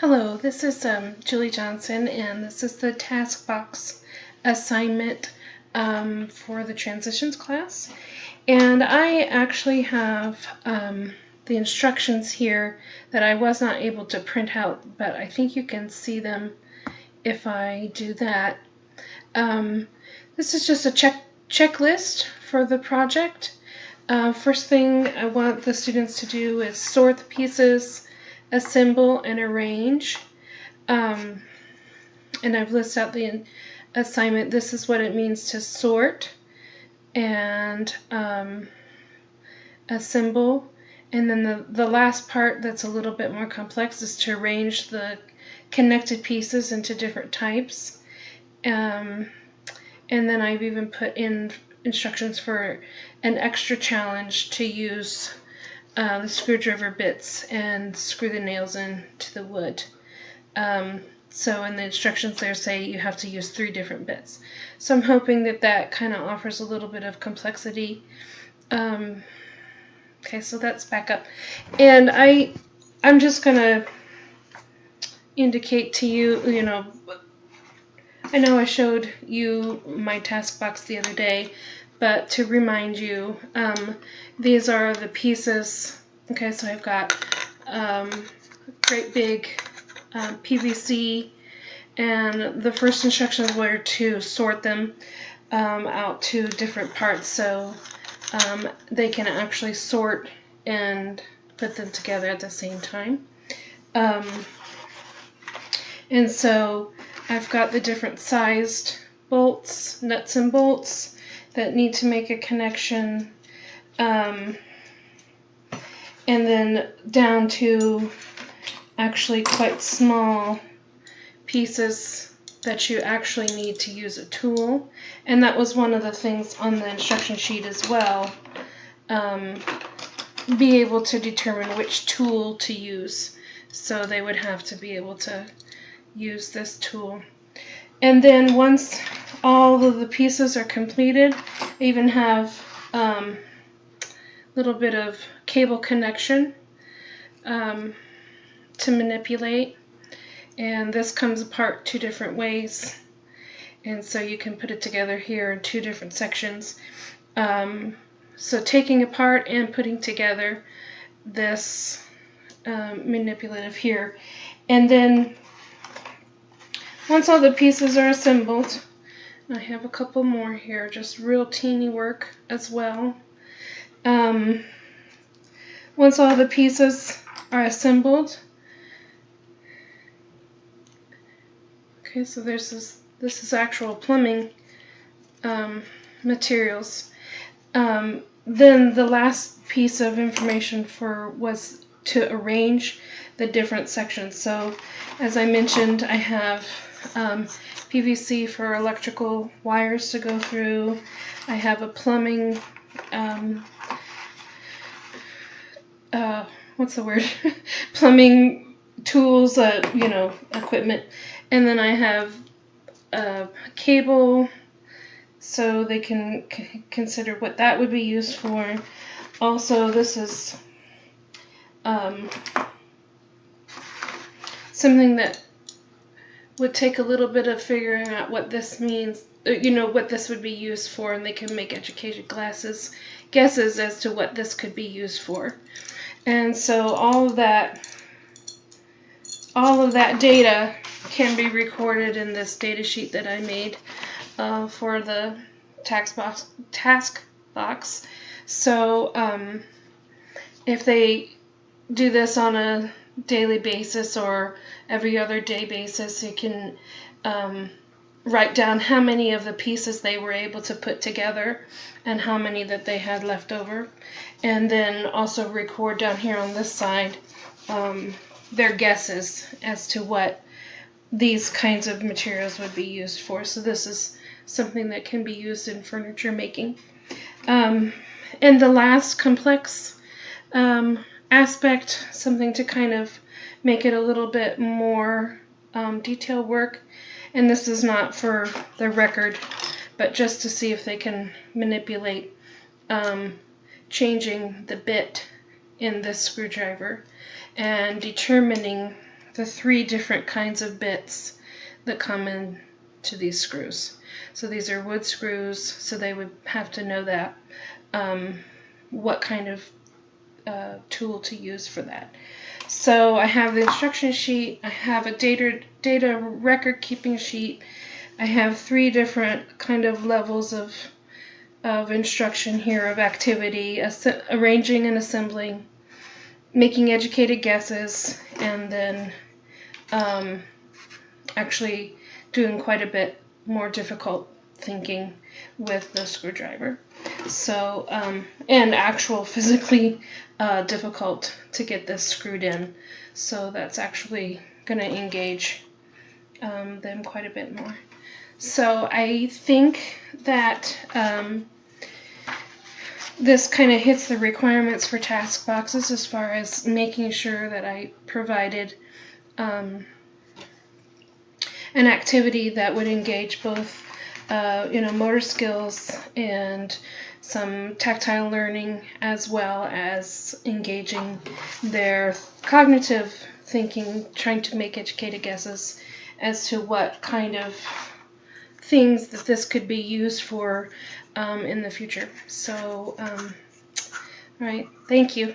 Hello, this is Julie Johnson, and this is the task box assignment for the transitions class. And I actually have the instructions here that I was not able to print out, but I think you can see them if I do that. This is just a checklist for the project. First thing I want the students to do is sort the pieces, assemble, and arrange. And I've listed out the assignment. This is what it means to sort and assemble. And then the last part that's a little bit more complex is to arrange the connected pieces into different types. And then I've even put in instructions for an extra challenge to use the screwdriver bits and screw the nails into the wood. So in the instructions there say you have to use 3 different bits. So I'm hoping that kind of offers a little bit of complexity. Okay, so that's back up. And I'm just going to indicate to you, I know I showed you my task box the other day, but to remind you, these are the pieces. Okay, so I've got great big PVC, and the first instructions were to sort them out to different parts so they can actually sort and put them together at the same time. And so I've got the different sized bolts, nuts and bolts that need to make a connection, and then down to actually quite small pieces that you actually need to use a tool. And that was one of the things on the instruction sheet as well. Be able to determine which tool to use. So they would have to be able to use this tool. And then once all of the pieces are completed, I even have a little bit of cable connection to manipulate, and this comes apart 2 different ways, and so you can put it together here in 2 different sections. So taking apart and putting together this manipulative here, and then once all the pieces are assembled, I have a couple more here, just real teeny work as well. Once all the pieces are assembled, okay, so this is actual plumbing materials. Then the last piece of information was to arrange the different sections. So as I mentioned, I have PVC for electrical wires to go through. I have a plumbing plumbing tools, equipment, and then I have cable, so they can consider what that would be used for. Also, this is something that would take a little bit of figuring out what this means, what this would be used for, and they can make education guesses as to what this could be used for. And so all of that data can be recorded in this data sheet that I made for the task box. So if they do this on a daily basis or every other day basis, you can write down how many of the pieces they were able to put together and how many that they had left over, and then also record down here on this side their guesses as to what these kinds of materials would be used for. So this is something that can be used in furniture making. And the last complex aspect, something to kind of make it a little bit more detailed work, and this is not for the record, but just to see if they can manipulate changing the bit in this screwdriver and determining the 3 different kinds of bits that come in to these screws. So these are wood screws, so they would have to know that, what kind of tool to use for that. So I have the instruction sheet, I have a data record keeping sheet, I have 3 different kind of levels of instruction here of activity, arranging and assembling, making educated guesses, and then actually doing quite a bit more difficult thinking with the screwdriver. So, and actual physically difficult to get this screwed in. So that's actually going to engage them quite a bit more. So I think that this kind of hits the requirements for task boxes as far as making sure that I provided an activity that would engage both motor skills and some tactile learning, as well as engaging their cognitive thinking, trying to make educated guesses as to what kind of things that this could be used for in the future. So, all right, thank you.